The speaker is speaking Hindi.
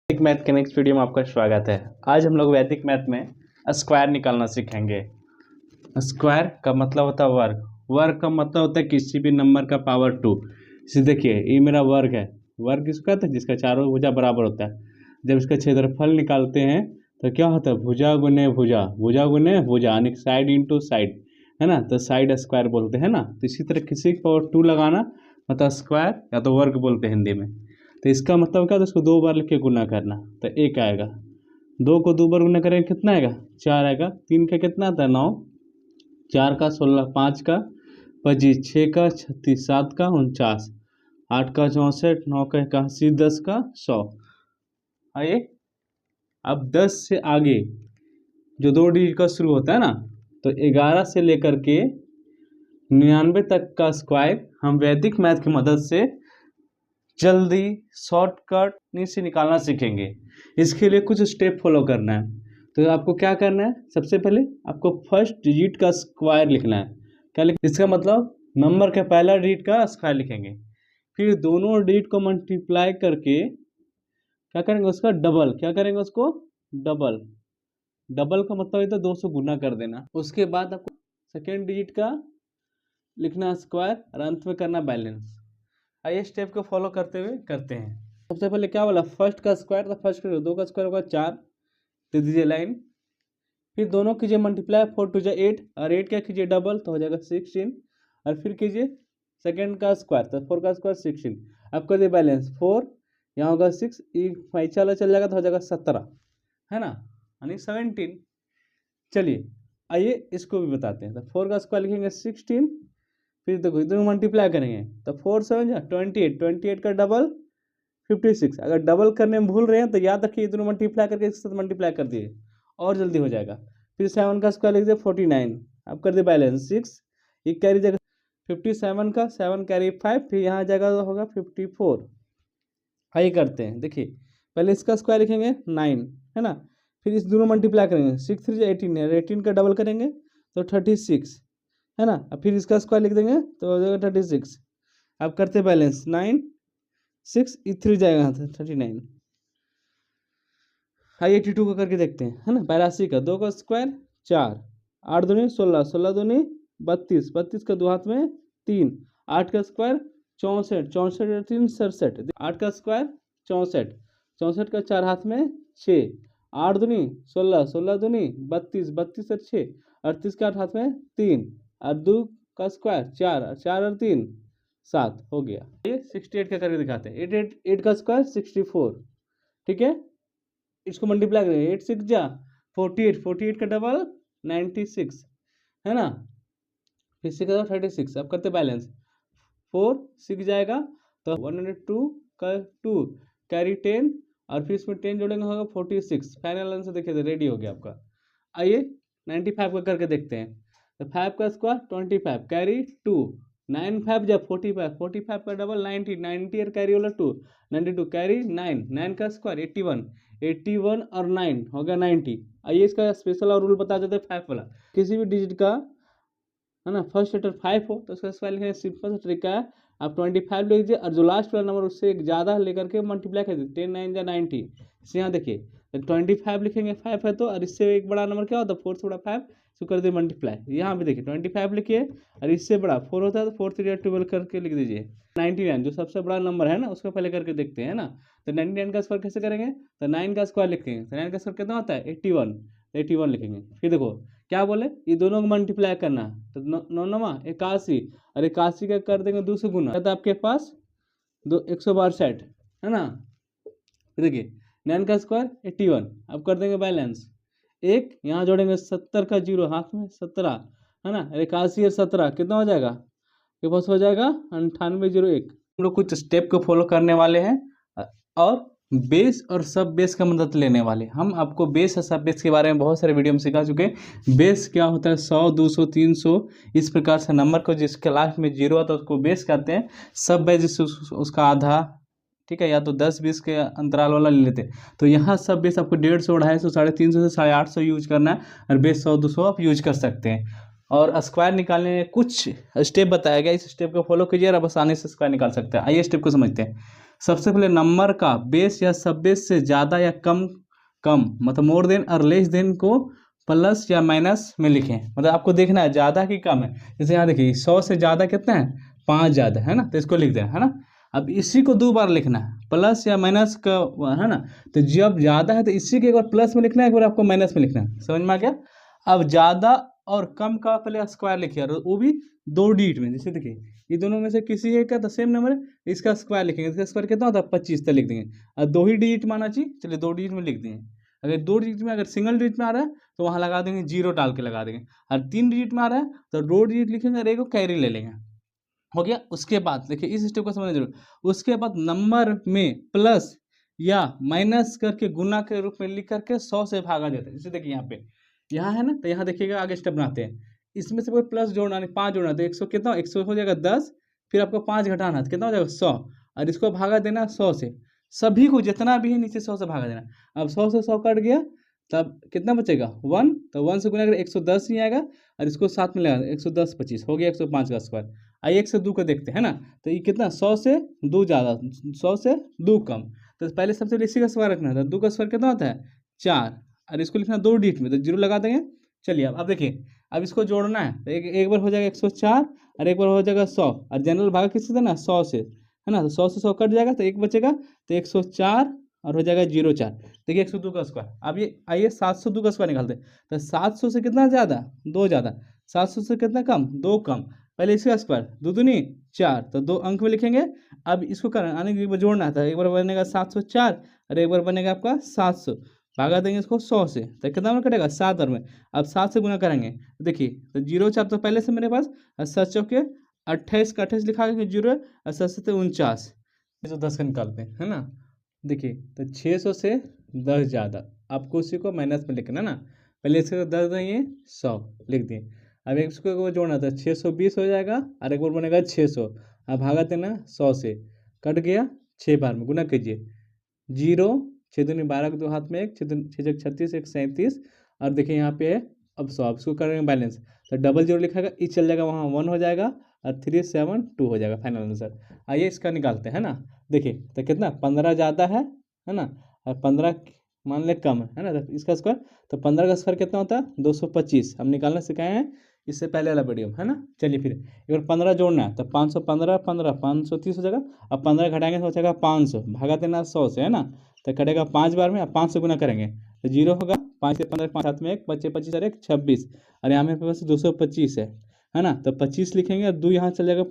वैदिक मैथ के नेक्स्ट वीडियो में आपका स्वागत है। आज हम लोग वैदिक मैथ में स्क्वायर निकालना सीखेंगे। स्क्वायर का मतलब होता है वर्ग। वर्ग का मतलब होता है किसी भी नंबर का पावर 2। इसे देखिए, ये मेरा वर्ग है। वर्ग किसको कहते हैं? जिसका चारों भुजा बराबर होता है। जब इसका क्षेत्रफल निकालते हैं तो क्या होता है? भुजा गुने भुजा, भुजा गुने भुजा, यानी साइड इंटू साइड, है ना। तो साइड स्क्वायर बोलते हैं ना। तो इसी तरह किसी को पावर 2 लगाना मतलब स्क्वायर या तो वर्ग बोलते हैं हिंदी में। तो इसका मतलब क्या? तो इसको 2 बार लिख के गुना करना तो 1 आएगा। 2 को 2 बार गुना करेंगे कितना आएगा? 4 आएगा। 3 का कितना आता है? 9। 4 का 16, 5 का 25, 6 का 36, 7 का 49, 8 का 64, 9 का 81, 10 का 100। आइए अब 10 से आगे जो 2 डिजिट का शुरू होता है ना, तो 11 से लेकर के 99 तक का स्क्वायर हम वैदिक मैथ की मदद से जल्दी शॉर्टकट से निकालना सीखेंगे। इसके लिए कुछ स्टेप फॉलो करना है। तो आपको क्या करना है? सबसे पहले आपको फर्स्ट डिजिट का स्क्वायर लिखना है। क्या इसका मतलब नंबर का पहला डिजिट का स्क्वायर लिखेंगे। फिर दोनों डिजिट को मल्टीप्लाई करके क्या करेंगे? उसका डबल। क्या करेंगे? उसको डबल। डबल का मतलब है तो 2 से गुना कर देना। उसके बाद आपको सेकेंड डिजिट का लिखना स्क्वायर और अंत में करना बैलेंस। आइए स्टेप को फॉलो करते हुए करते हैं। सबसे पहले क्या बोला? फर्स्ट का स्क्वायर, तो फर्स्ट करिए 2 का स्क्वायर होगा 4, दे दीजिए लाइन। फिर दोनों कीजिए मल्टीप्लाई, 4 टू 8 और 8 क्या कीजिए डबल तो हो जाएगा 16। और फिर कीजिए सेकेंड का स्क्वायर, तो 4 का स्क्वायर 16। अब कर दिए बैलेंस, 4 यहाँ होगा 6, चला चल जाएगा तो हो जाएगा 17, है ना, यानी 17। चलिए आइए इसको भी बताते हैं। तो 4 का स्क्वायर लिखेंगे 16, फिर देखो इधर मल्टीप्लाई करेंगे तो 4 7 28, 28 का डबल 56। अगर डबल करने में भूल रहे हैं तो याद रखिए इधर मल्टीप्लाई करके इसके साथ मल्टीप्लाई कर दिए और जल्दी हो जाएगा। फिर 7 का स्क्वायर लिख दिए 49। अब कर दिए बैलेंस 6, ये कैरी जाएगा 57 का 7 कैरी 5, फिर यहाँ जाएगा तो होगा 54। आइए करते हैं। देखिए पहले इसका स्क्वायर लिखेंगे 9, है ना। फिर इस दोनों मल्टीप्लाई करेंगे 6 3 18 है, 18 का डबल करेंगे तो 36, है ना। अब फिर इसका स्क्वायर लिख देंगे तो हो जाएगा 36। अब करते बैलेंस 9 6 3 जाएगा यहाँ से 39। हाई 82 का करके देखते हैं, है ना। 82 का 2 का स्क्वायर 4, 8 दूनी 16, 16 दूनी 32, 32 का 2 हाथ में 3, 8 का स्क्वायर 64, 64 3 67, 8 का स्क्वायर 64, 64 का 4 हाथ में 6, 8 दूनी 16, 16 दूनी 32, 32 और 6, 38 का 8 हाथ में 3 और 2 का स्क्वायर 4, 4 और 3 7 हो गया। ये 68 का करके दिखाते हैं। 8 का स्क्वायर 64, ठीक है। इसको मल्टीप्लाई करेंगे 8 6 जा 48, 48 का डबल 96, है ना। फिर 6 का 36। अब करते बैलेंस, 4 6 जाएगा तो 102 का 2 कैरी 10 और फिर इसमें 10 जोड़ेंगे होगा 46। फाइनल आंसर देखिए रेडी हो गया आपका। आइए 95 का करके देखते हैं। तो 5 का स्क्वायर 25 कैरी 2, 9 5 जब 45, 45 का डबल 90, 90 और कैरी वाला 2, 92 कैरी 9, 9 का स्क्वायर 81, 81 और 9 हो गया 90। आइए इसका स्पेशल और रूल बता देते हैं 5 वाला। किसी भी डिजिट का, है ना, फर्स्ट लेटर 5 हो तो उसका स्क्वायर लिखने सिंपल सा तरीका है। आप 25 लिख दीजिए और जो लास्ट वाला नंबर उससे एक ज़्यादा लेकर के मल्टीप्लाई कर दीजिए। 10 9 या 90। इसे यहाँ देखिए 25 लिखेंगे, 5 है तो, और इससे एक बड़ा नंबर क्या होता है 4 से बड़ा 5, तो कर दिए मल्टीप्लाई। यहाँ भी देखिए 25 लिखिए और इससे बड़ा 4 होता है तो 4 3 12 करके लिख दीजिए। 99 जो सबसे बड़ा नंबर है ना उसको पहले करके देखते हैं ना। तो 99 का स्क्वायर कैसे करेंगे? तो 9 का स्क्वायर लिखेंगे तो 9 का स्क्वायर कितना होता है 81, 81 लिखेंगे। फिर देखो क्या बोले, ये दोनों को मल्टीप्लाई करना तो 9 9 81 और 81 का कर देंगे 2 से गुना तो आपके पास 162, है ना। देखिए 9 का स्क्वायर 81। अब कर देंगे बैलेंस, एक यहाँ जोड़ेंगे 70 का 0 हाथ में 17, है ना। 81 और 17 कितना हो जाएगा? के पास हो जाएगा 9801। हम लोग कुछ स्टेप को फॉलो करने वाले हैं और बेस और सब बेस का मदद लेने वाले। हम आपको बेस और सब बेस के बारे में बहुत सारे वीडियो में सिखा चुके हैं। बेस क्या होता है 100 200 300 इस प्रकार से नंबर को जिसके लास्ट में 0 आता है उसको बेस कहते हैं। सब बेस उसका आधा, ठीक है, या तो 10 20 के अंतराल वाला ले लेते हैं। तो यहाँ सब बेस आपको 150 250 350 से 850 यूज करना है और बेस 100 200 आप यूज कर सकते हैं। और स्क्वायर निकालने में कुछ स्टेप बताया गया, इस स्टेप को फॉलो कीजिए और आप आसानी से स्क्वायर निकाल सकते हैं। आइए स्टेप को समझते हैं। सबसे पहले नंबर का बेस या सब बेस से ज़्यादा या कम कम मतलब मोर देन और लेस देन को प्लस या माइनस में लिखें। मतलब आपको देखना है ज़्यादा कि कम है। जैसे यहाँ देखिए 100 से ज़्यादा कितना है, 5 ज़्यादा है ना, तो इसको लिख देना है ना। अब इसी को 2 बार लिखना है, प्लस या माइनस का है ना। तो जब ज़्यादा है तो इसी के एक बार प्लस में लिखना है, एक बार आपको माइनस में लिखना है। समझ में आ गया। अब ज़्यादा और कम का पहले स्क्वायर लिखिए, और वो भी 2 डिजिट में। जैसे देखिए ये दोनों में से किसी एक का तो सेम नंबर है, इसका स्क्वायर लिखेंगे, इसका स्क्वायर कितना होता है 25 तक लिख देंगे। और 2 ही डिजिट माना चाहिए, चलिए 2 डिजिट में लिख देंगे। अगर 2 डिजिट में, अगर सिंगल डिजिट में आ रहा है तो वहाँ लगा देंगे 0 डाल के लगा देंगे। और 3 डिजिट में आ रहा है तो 2 डिजिट लिखेंगे और एक को कैरी ले लेंगे। हो गया। उसके बाद देखिए इस स्टेप को समझना जरूर। उसके बाद नंबर में प्लस या माइनस करके गुना के रूप में लिख करके 100 से भागा जाता है। जैसे देखिए यहाँ पे, यहाँ है ना, तो यहाँ देखिएगा आगे स्टेप बनाते हैं। इसमें से कोई प्लस जोड़ना नहीं, 5 जोड़ना, तो 100 कितना, 100 हो जाएगा 10, फिर आपको 5 घटाना तो कितना हो जाएगा 100, और इसको भागा देना 100 से। सभी को जितना भी है नीचे 100 से भागा देना। अब 100 से 100 कट गया, तब कितना बचेगा 1, तो 1 से गुना कर 110 ही आएगा, और इसको साथ में लगा 110 25 हो गया 105 का स्क्वायर। आइए 1 से 2 को देखते हैं ना, तो ये कितना 100 से 2 ज़्यादा, 100 से 2 कम। तो पहले सबसे पहले इसी का स्क्वायर रखना था। 2 का स्क्वायर कितना होता है 4, और इसको लिखना 2 डिजिट में, तो 0 लगा देंगे। चलिए अब देखिए, अब इसको जोड़ना है तो एक बार हो जाएगा 104, और एक बार हो जाएगा 100, और जनरल भागा किससे देना 100 से, है ना। तो 100 से 100 कट जाएगा तो एक बचेगा, तो 104 और हो जाएगा 04। देखिए 102 का स्क्वायर। अब ये आइए 702 का स्क्वायर निकालते हैं। तो 700 से कितना ज़्यादा, 2 ज़्यादा, 700 से कितना कम, 2 कम। पहले इसका स्क्वायर 2 दूनी 4, तो 2 अंक में लिखेंगे। अब इसको करना आने के बाद जोड़ना था, एक बार बनेगा 704 और एक बार बनेगा आपका 700, भागा देंगे इसको 100 से, तो कितना में कटेगा 7 और में। अब 7 से गुना करेंगे, देखिए तो 04 तो पहले से मेरे पास, 7 चौके 28 का 28 लिखा गया 0, और 7 से 49, 10 का निकालते हैं, है ना। देखिए तो 600 से 10 ज़्यादा, आपको उसी को माइनस में लिखना ना। पहले इसको 10 देंगे 100 लिख दिए। अब एक इसको जोड़ना था, 620 हो जाएगा, और एक बार बनेगा 600, अब भागा देना 100 से, कट गया 6 बार में गुना कीजिए, 0 6 दूनी 12 के 2 हाथ में 1, 6 36 1 37, और देखिए यहाँ पे है अब 100। अब इसको करेंगे बैलेंस, तो डबल 0 लिखाएगा, ई चल जाएगा वहाँ 1 हो जाएगा, और 372 हो जाएगा फाइनल आंसर। आइए इसका निकालते हैं ना। देखिए तो कितना 15 ज़्यादा है ना, और 15 मान ले कम है ना, तो इसका स्क्वायर, तो 15 का स्क्वायर कितना होता है 225, हम निकालना सिखाए हैं इससे पहले वाला वीडियो है ना। चलिए फिर एक बार 15 जोड़ना है, तो 515 15 530 हो जाएगा। अब 15 घटाएंगे तो हो जाएगा 500, भागा देना 100 से, है ना। तो कटेगा 5 बार में, अब 5 से गुना करेंगे तो 0 होगा, 5 से 15 5 हाथ में 1 बचे 25 और 1 26, और यहाँ मेरे पास 225 है ना। तो 25 लिखेंगे और 2 यहाँ चल जाएगा